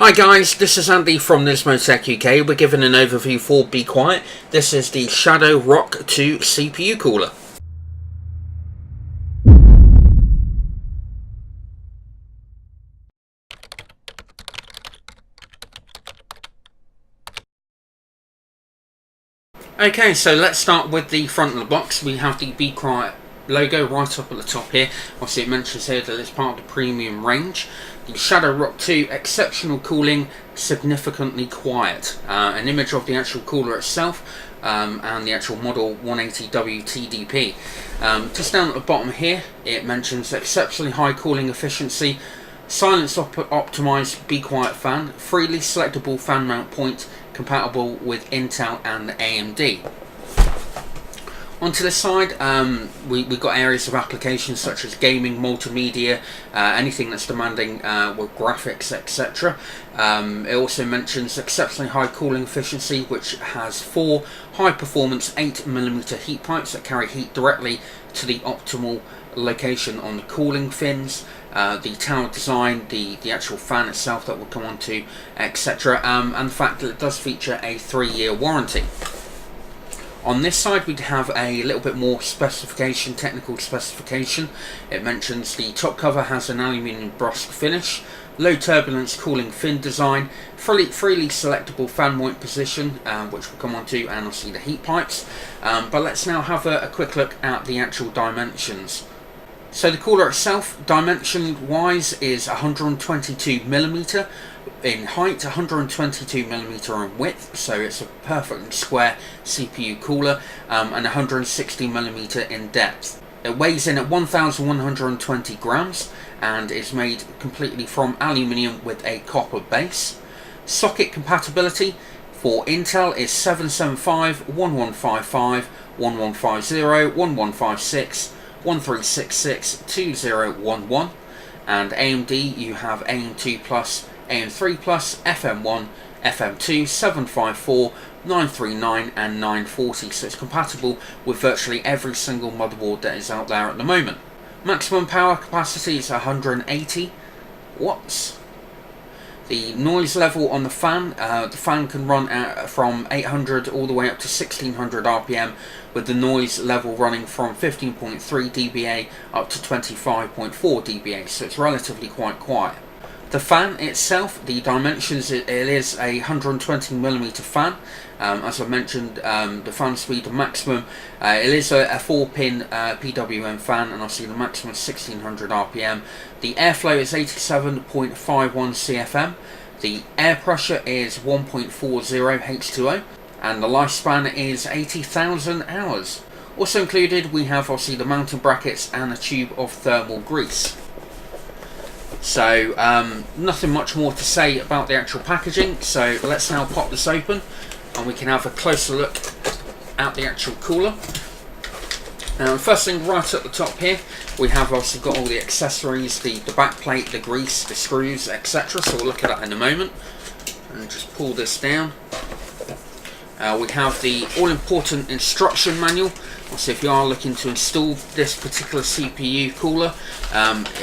Hi guys, this is Andy from Nismo Tech UK. We're giving an overview for Be Quiet. This is the Shadow Rock 2 CPU cooler. Okay, so let's start with the front of the box. We have the Be Quiet logo right up at the top here. Obviously it mentions here that it's part of the premium range. The Shadow Rock 2, exceptional cooling, significantly quiet. An image of the actual cooler itself and the actual model 180W TDP. Just down at the bottom here it mentions exceptionally high cooling efficiency, silence optimized Be Quiet fan, freely selectable fan mount point, compatible with Intel and AMD. Onto the side, we've got areas of applications such as gaming, multimedia, anything that's demanding with graphics, etc. It also mentions exceptionally high cooling efficiency, which has 4 high-performance 8mm heat pipes that carry heat directly to the optimal location on the cooling fins, the tower design, the actual fan itself that we'll come on to, etc. And the fact that it does feature a 3-year warranty. On this side we have a little bit more specification, technical specification. It mentions the top cover has an aluminium brusque finish, low turbulence cooling fin design, freely selectable fan point position, which we'll come on to, and obviously the heat pipes. But let's now have a quick look at the actual dimensions. So the cooler itself, dimension wise, is 122mm in height, 122mm in width, so it's a perfectly square CPU cooler, and 160mm in depth. It weighs in at 1,120 grams and is made completely from aluminium with a copper base. Socket compatibility for Intel is 775, 1155, 1150, 1156, 1366, 2011, and AMD you have AM2 Plus, AM3 Plus, FM1, FM2, 754, 939 and 940, so it's compatible with virtually every single motherboard that is out there at the moment. Maximum power capacity is 180 watts. The noise level on the fan can run from 800 all the way up to 1600 RPM, with the noise level running from 15.3 dBA up to 25.4 dBA, so it's relatively quite quiet. The fan itself, the dimensions, it is a 120mm fan. As I mentioned, the fan speed, the maximum, it is a 4-pin PWM fan, and obviously the maximum is 1600 RPM. The airflow is 87.51 CFM. The air pressure is 1.40 H2O, and the lifespan is 80,000 hours. Also included, we have obviously the mounting brackets and a tube of thermal grease. So nothing much more to say about the actual packaging, so let's now pop this open and we can have a closer look at the actual cooler. First thing, right at the top here we have obviously got all the accessories, the back plate, the grease, the screws, etc. So we'll look at that in a moment. And just pull this down. We have the all-important instruction manual. So if you are looking to install this particular CPU cooler,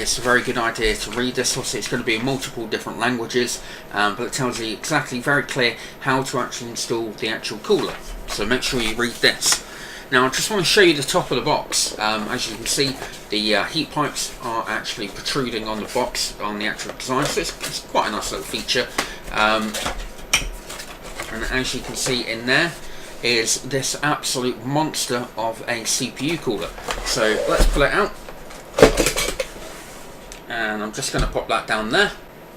it's a very good idea to read this. Obviously it's going to be in multiple different languages, but it tells you exactly, very clear, how to actually install the actual cooler. So make sure you read this. Now I just want to show you the top of the box. As you can see, the heat pipes are actually protruding on the box on the actual design, so it's quite a nice little feature. And as you can see in there is this absolute monster of a CPU cooler. So let's pull it out, and I'm just going to pop that down there.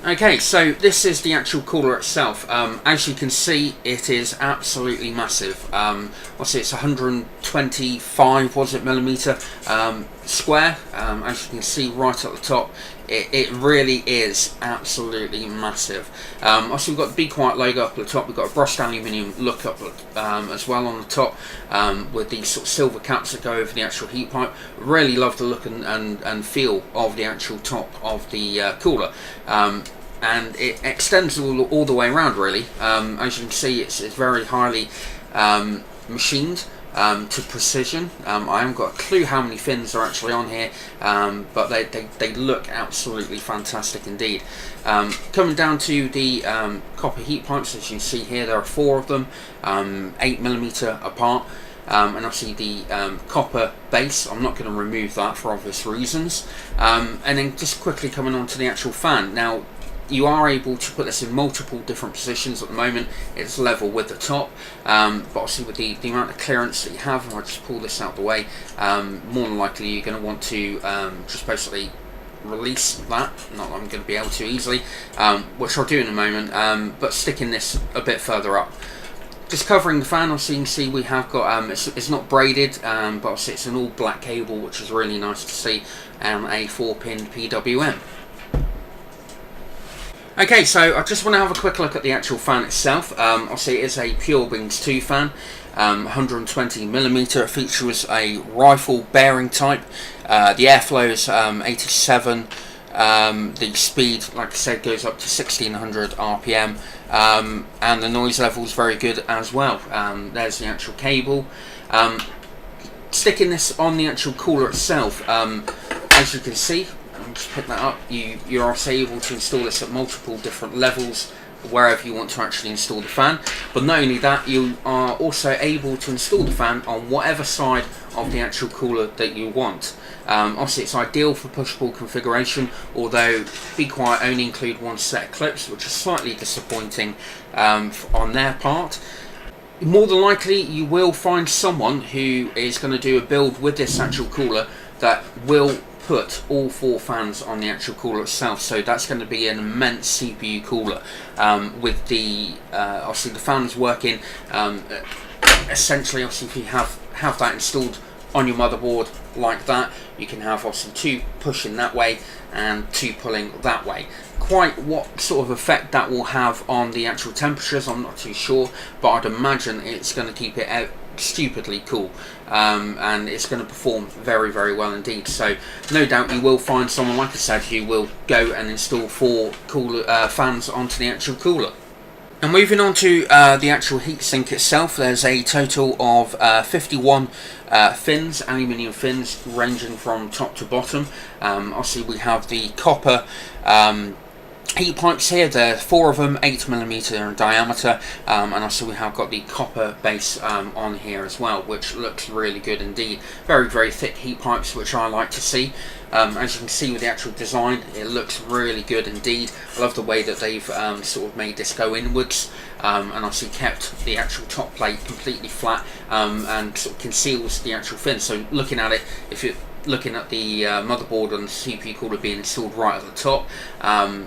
Okay, so this is the actual cooler itself. As you can see, it is absolutely massive. Obviously it's 125, was it, millimeter square. As you can see right at the top, it really is absolutely massive. Also we've got the Be Quiet logo up at the top. We've got a brushed aluminium look up as well on the top, with these sort of silver caps that go over the actual heat pipe. Really love the look and feel of the actual top of the cooler. And it extends all the way around really. As you can see, it's very highly machined to precision. I haven't got a clue how many fins are actually on here, but they look absolutely fantastic indeed. Coming down to the copper heat pipes, as you see here, there are 4 of them, 8mm apart. And obviously the copper base, I'm not going to remove that for obvious reasons. And then just quickly coming on to the actual fan. Now, you are able to put this in multiple different positions. At the moment it's level with the top, but obviously with the amount of clearance that you have, if I just pull this out of the way, more than likely you're going to want to just basically release that. Not that I'm going to be able to easily, which I'll do in a moment, but sticking this a bit further up. Just covering the fan, obviously you can see we have got, it's not braided, but obviously it's an all black cable, which is really nice to see, and a 4-pin PWM. Okay, so I just want to have a quick look at the actual fan itself. Obviously it is a Pure Wings 2 fan, 120mm. It features a rifle bearing type. The airflow is 87. The speed, like I said, goes up to 1600 RPM, and the noise level is very good as well. There's the actual cable. Sticking this on the actual cooler itself, as you can see, I'll just pick that up, you're also able to install this at multiple different levels wherever you want to actually install the fan. But not only that, you are also able to install the fan on whatever side of the actual cooler that you want. Obviously it's ideal for push-pull configuration, although Be Quiet only include 1 set of clips, which is slightly disappointing on their part. More than likely you will find someone who is going to do a build with this actual cooler that will put all 4 fans on the actual cooler itself, so that's going to be an immense CPU cooler, with the obviously the fans working essentially. Obviously if you have that installed on your motherboard like that, you can have obviously 2 pushing that way and 2 pulling that way. Quite what sort of effect that will have on the actual temperatures, I'm not too sure, but I'd imagine it's going to keep it out stupidly cool, and it's going to perform very, very well indeed. So no doubt you will find someone, like I said, who will go and install 4 cooler fans onto the actual cooler. And moving on to the actual heatsink itself, there's a total of 51 fins, aluminium fins, ranging from top to bottom. Obviously we have the copper heat pipes here. There are 4 of them, 8mm in diameter, and also we have got the copper base on here as well, which looks really good indeed. Very, very thick heat pipes, which I like to see. As you can see with the actual design, it looks really good indeed. I love the way that they've sort of made this go inwards, and obviously kept the actual top plate completely flat, and sort of conceals the actual fin. So looking at it, if you're looking at the motherboard and the CPU cooler being installed right at the top,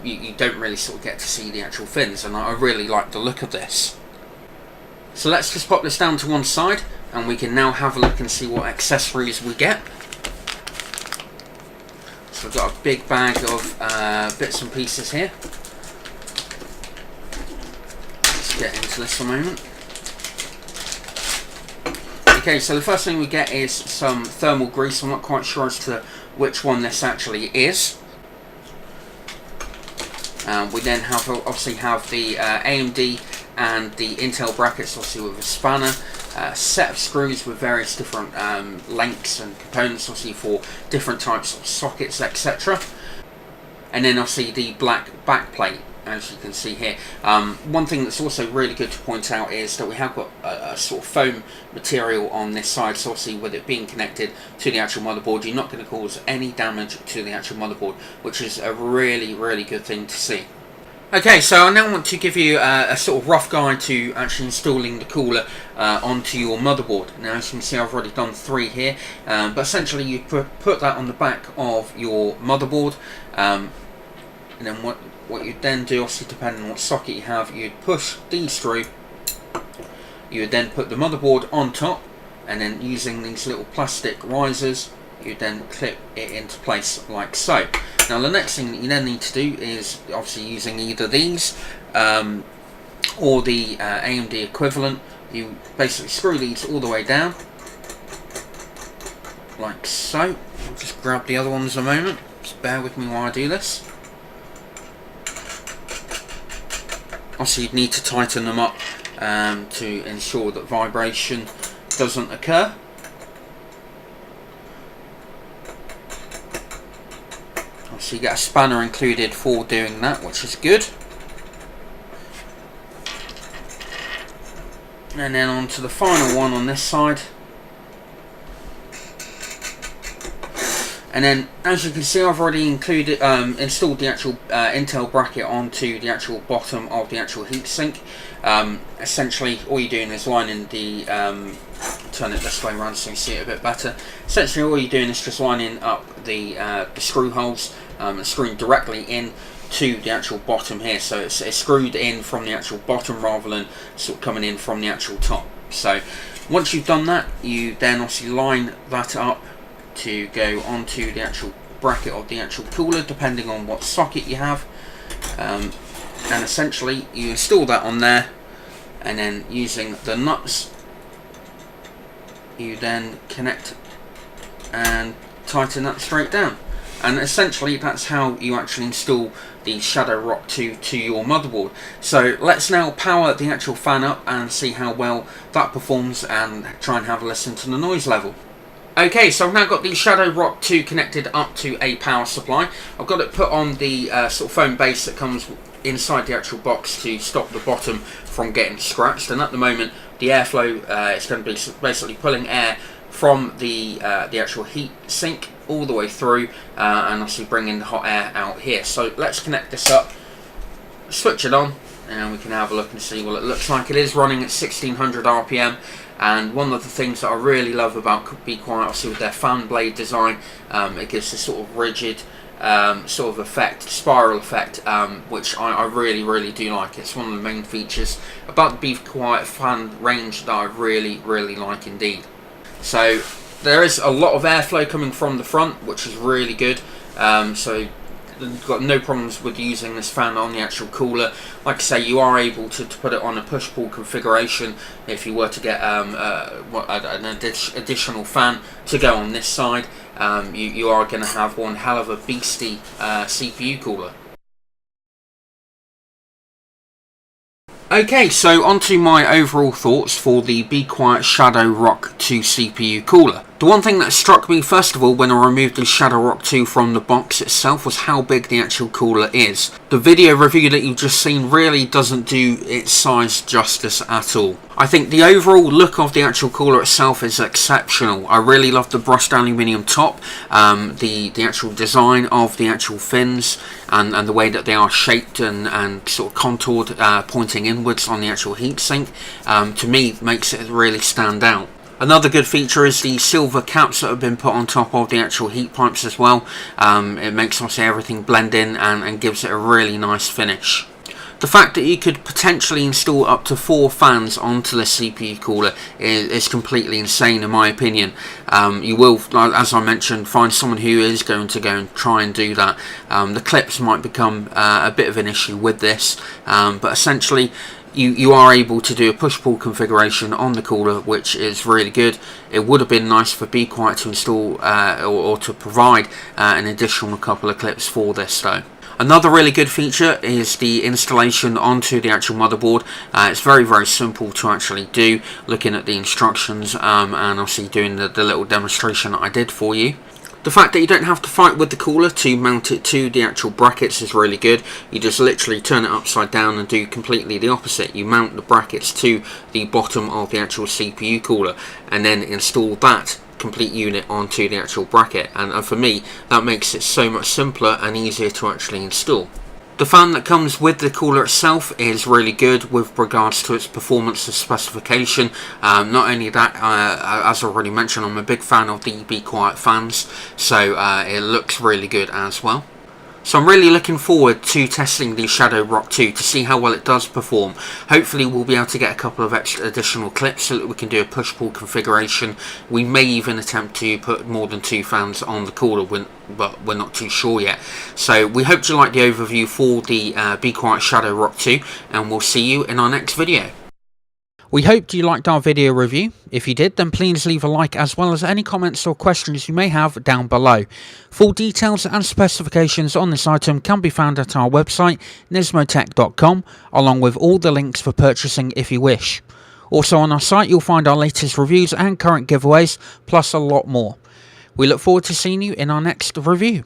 you don't really sort of get to see the actual fins, and I really like the look of this. So let's just pop this down to one side, and we can now have a look and see what accessories we get. So I've got a big bag of bits and pieces here. Let's get into this a moment. Okay, so the first thing we get is some thermal grease. I'm not quite sure as to which one this actually is. We then have obviously have the AMD and the Intel brackets, obviously with a spanner, set of screws with various different lengths and components, obviously for different types of sockets, etc. And then obviously the black backplate, as you can see here. One thing that's also really good to point out is that we have got a sort of foam material on this side, so obviously with it being connected to the actual motherboard, you're not going to cause any damage to the actual motherboard, which is a really, really good thing to see. Okay, so I now want to give you a sort of rough guide to actually installing the cooler onto your motherboard. Now, as you can see, I've already done 3 here, but essentially you put that on the back of your motherboard, and then what you'd then do, obviously depending on what socket you have, you'd push these through. You would then put the motherboard on top, and then using these little plastic risers, you then clip it into place like so. Now the next thing that you then need to do is obviously using either these or the AMD equivalent. You basically screw these all the way down like so. I'll just grab the other ones a moment, just bear with me while I do this. Obviously you'd need to tighten them up to ensure that vibration doesn't occur. So you get a spanner included for doing that, which is good. And then on to the final one on this side. And then, as you can see, I've already installed the actual Intel bracket onto the actual bottom of the actual heatsink. Essentially, all you're doing is lining the, turn it this way around so you can see it a bit better. Essentially, all you're doing is just lining up the screw holes and screwing directly in to the actual bottom here. So it's screwed in from the actual bottom rather than sort of coming in from the actual top. So once you've done that, you then obviously line that up to go onto the actual bracket of the actual cooler, depending on what socket you have, and essentially you install that on there, and then using the nuts you then connect and tighten that straight down. And essentially that's how you actually install the Shadow Rock 2 to your motherboard. So let's now power the actual fan up and see how well that performs, and try and have a listen to the noise level. Okay, so I've now got the Shadow Rock 2 connected up to a power supply. I've got it put on the sort of foam base that comes inside the actual box to stop the bottom from getting scratched. And at the moment, the airflow is going to be basically pulling air from the actual heat sink all the way through, and obviously bringing the hot air out here. So let's connect this up, switch it on, and we can have a look and see what it looks like. It is running at 1600 RPM. And one of the things that I really love about Be Quiet, obviously with their fan blade design, it gives this sort of rigid sort of effect, spiral effect, which I really do like. It's one of the main features about the Be Quiet fan range that I really like indeed. So there is a lot of airflow coming from the front, which is really good. So you've got no problems with using this fan on the actual cooler. Like I say, you are able to put it on a push-pull configuration if you were to get an additional fan to go on this side. You are going to have one hell of a beastie CPU cooler. Okay, so onto my overall thoughts for the Be Quiet Shadow Rock 2 CPU cooler. The one thing that struck me first of all when I removed the Shadow Rock 2 from the box itself was how big the actual cooler is. The video review that you've just seen really doesn't do its size justice at all. I think the overall look of the actual cooler itself is exceptional. I really love the brushed aluminium top, the actual design of the actual fins, and the way that they are shaped and sort of contoured, pointing inwards on the actual heatsink. To me, makes it really stand out. Another good feature is the silver caps that have been put on top of the actual heat pipes as well. It makes obviously everything blend in and gives it a really nice finish. The fact that you could potentially install up to 4 fans onto the CPU cooler is completely insane in my opinion. You will, as I mentioned, find someone who is going to go and try and do that. The clips might become a bit of an issue with this, but essentially you are able to do a push-pull configuration on the cooler, which is really good. It would have been nice for Be Quiet to install or to provide an additional couple of clips for this though. Another really good feature is the installation onto the actual motherboard. It's very simple to actually do, looking at the instructions and obviously doing the little demonstration that I did for you. The fact that you don't have to fight with the cooler to mount it to the actual brackets is really good. You just literally turn it upside down and do completely the opposite. You mount the brackets to the bottom of the actual CPU cooler and then install that complete unit onto the actual bracket, and for me that makes it so much simpler and easier to actually install. The fan that comes with the cooler itself is really good with regards to its performance and specification. Not only that, as I already mentioned, I'm a big fan of the Be Quiet fans, so it looks really good as well. So I'm really looking forward to testing the Shadow Rock 2 to see how well it does perform. Hopefully we'll be able to get a couple of additional clips so that we can do a push-pull configuration. We may even attempt to put more than 2 fans on the cooler, but we're not too sure yet. So we hope you like the overview for the Be Quiet Shadow Rock 2, and we'll see you in our next video. We hoped you liked our video review. If you did, then please leave a like as well as any comments or questions you may have down below. Full details and specifications on this item can be found at our website nismotech.com, along with all the links for purchasing if you wish. Also on our site you'll find our latest reviews and current giveaways, plus a lot more. We look forward to seeing you in our next review.